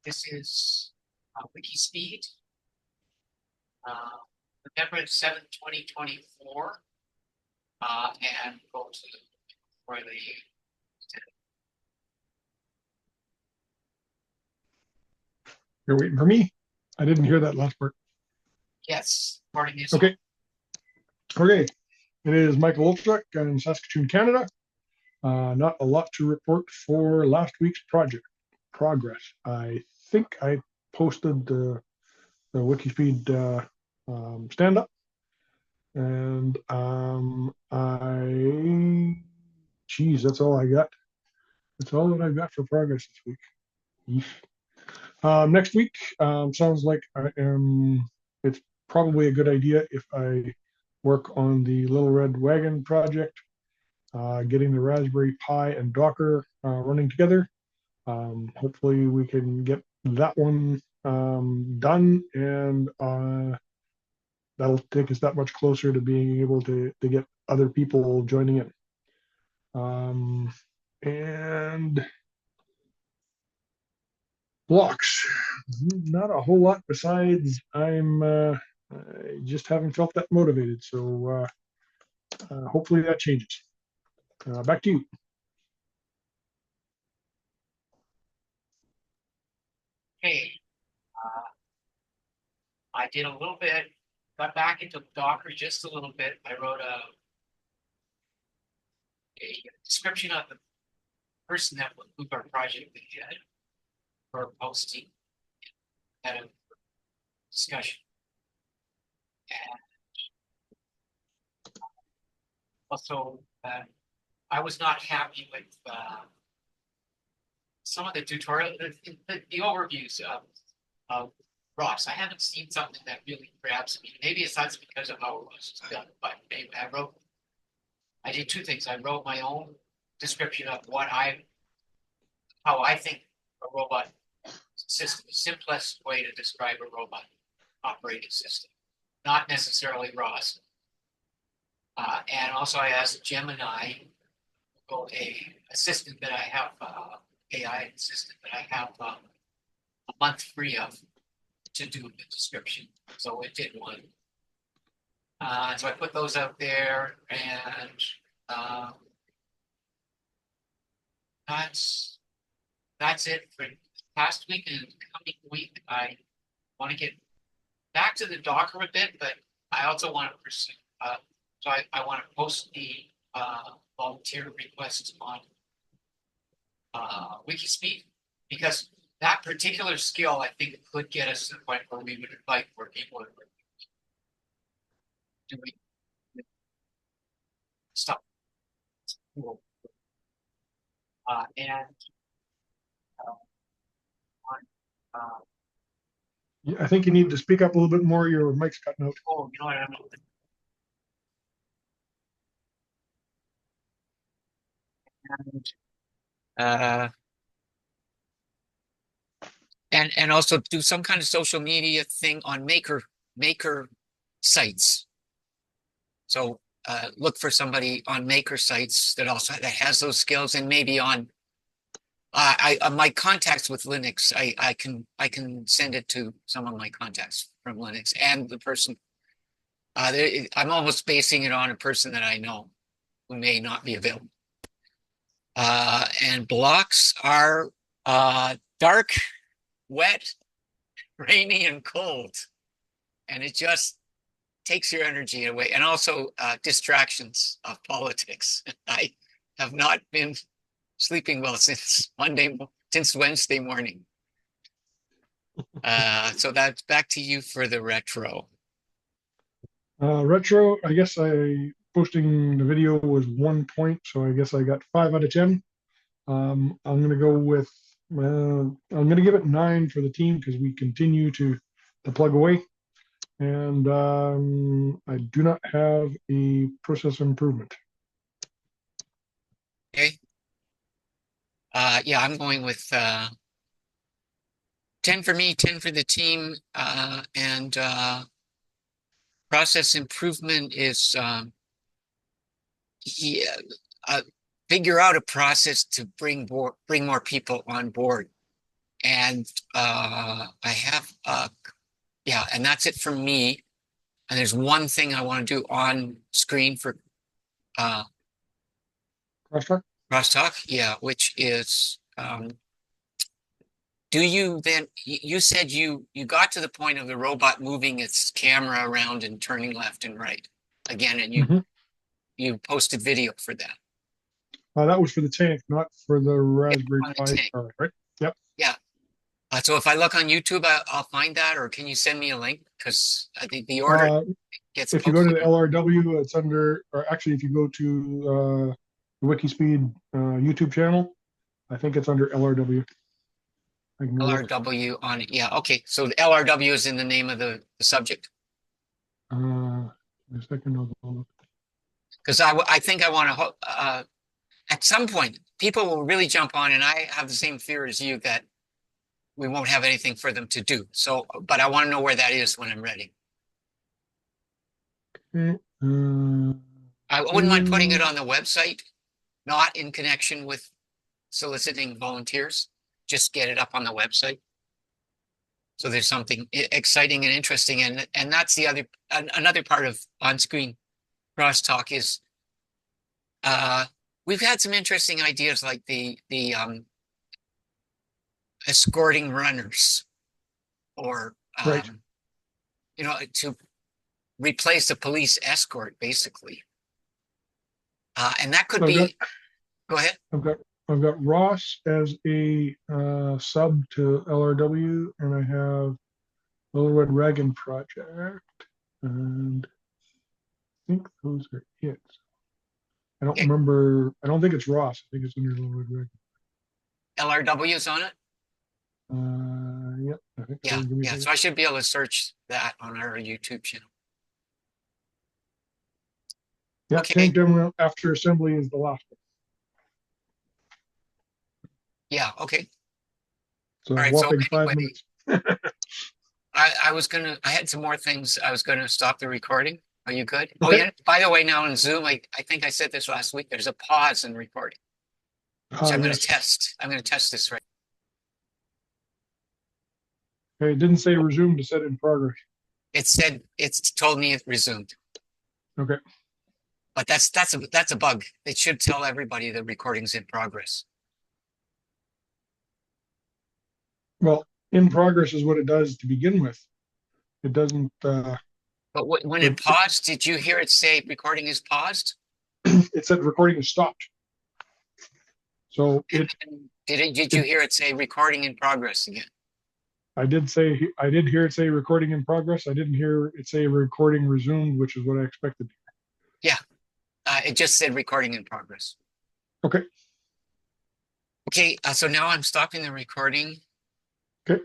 This is WIKISPEED, November 7th, 2024, and go to for the You're waiting for me? I didn't hear that last part. yes, recording is Okay. Okay. It is Michael Olchuk in Saskatoon, Canada. Not a lot to report for last week's project progress. I think I posted the WIKISPEED stand-up, and that's all I got. That's all that I've got for progress this week. Next week sounds like it's probably a good idea if I work on the Little Red Wagon project, getting the Raspberry Pi and Docker running together. Hopefully we can get that one done, and that'll take us that much closer to being able to get other people joining in. And blocks, not a whole lot besides I just haven't felt that motivated. So hopefully that changes. Back to you. okay. I did a little bit, got back into Docker just a little bit. I wrote a description of the person that would move our project we had for posting, had a discussion. And also, I was not happy with some of the tutorial, the overviews of Ross. I haven't seen something that really grabs me. Maybe that's because of how it was done, but anyway, I did two things. I wrote my own description of how I think a robot system, the simplest way to describe a robot operating system, not necessarily Ross. And also I asked Gemini, a assistant that I have, AI assistant that I have a month free of, to do the description. So it did one. So I put those out there, and that's it for past week. And coming week, I want to get back to the Docker a bit, but I also want to pursue. So I want to post the volunteer requests on WIKISPEED, because that particular skill, I think, could get us to the point where we would invite more people and doing stuff. Yeah, I think you need to speak up a little bit more. Your mic's cutting out. Oh, you know what? And also do some kind of social media thing on maker sites. So look for somebody on maker sites that has those skills, and maybe on my contacts with Linux. I can send it to some of my contacts from Linux, and the person. I'm almost basing it on a person that I know who may not be available. And blocks are dark, wet, rainy, and cold, and it just takes your energy away. And also distractions of politics. I have not been sleeping well since Wednesday morning. So that's back to you for the retro. Retro, I guess posting the video was 1 point, so I guess I got 5 out of 10. I'm gonna go with I'm gonna give it 9 for the team because we continue to plug away, and I do not have a process improvement. Okay. Yeah, I'm going with 10 for me, 10 for the team, and process improvement is figure out a process to bring more people on board, And I have yeah, and that's it for me. And there's one thing I want to do on screen for uh Crosstalk? crosstalk, yeah, which is do you then you said you got to the point of the robot moving its camera around and turning left and right again, and Mhm. you posted video for that. That was for the tank, not for the Yeah, Raspberry on the Pi tank. Star, right? Yep. Yeah. So if I look on YouTube, I'll find that, or can you send me a link? Because I think the order Uh, gets if you go to the posted. LRW, it's under, or actually, if you go to the WIKISPEED YouTube channel, I think it's under LRW. I can look. LRW on it. Yeah. Okay. So the LRW is in the name of the subject. A second, I'll go look. Because I think I want to, at some point, people will really jump on, and I have the same fear as you that we won't have anything for them to do. So, but I want to know where that is when I'm ready. Okay. I wouldn't mind putting it on the website, not in connection with soliciting volunteers. Just get it up on the website. So there's something exciting and interesting, and that's the other another part of on-screen crosstalk is we've had some interesting ideas like the escorting runners or Right. to replace the police escort basically, and that could So be. Go ahead. I've got I've got Ross as a sub to LRW, and I have Little Red Dragon Project, and I think those are it. I don't Okay. remember. I don't think it's Ross. I think it's under Little Red Dragon. LRW is on it. Yep, I think so. Yeah, Give me a yeah. second. So I should be able to search that on our YouTube channel. Yeah, Okay. tank demo after assembly is the last one. Yeah. Okay. So All right. So whopping 5 minutes. anyway, I had some more things. I was gonna stop the recording. Are you good? Oh Okay. yeah. By the way, now on Zoom, I think I said this last week. There's a pause in recording. So I'm gonna Yes. test. I'm gonna test this right. Okay, it didn't say resume to set in progress. It's told me it resumed. Okay. But that's a bug. It should tell everybody the recording's in progress. Well, in progress is what it does to begin with. It doesn't. But when it paused, did you hear it say recording is paused? It said recording is stopped. So And did you hear it say recording in progress again? I did hear it say recording in progress. I didn't hear it say recording resumed, which is what I expected. Yeah. It just said recording in progress. Okay. Okay. So now I'm stopping the recording. Okay.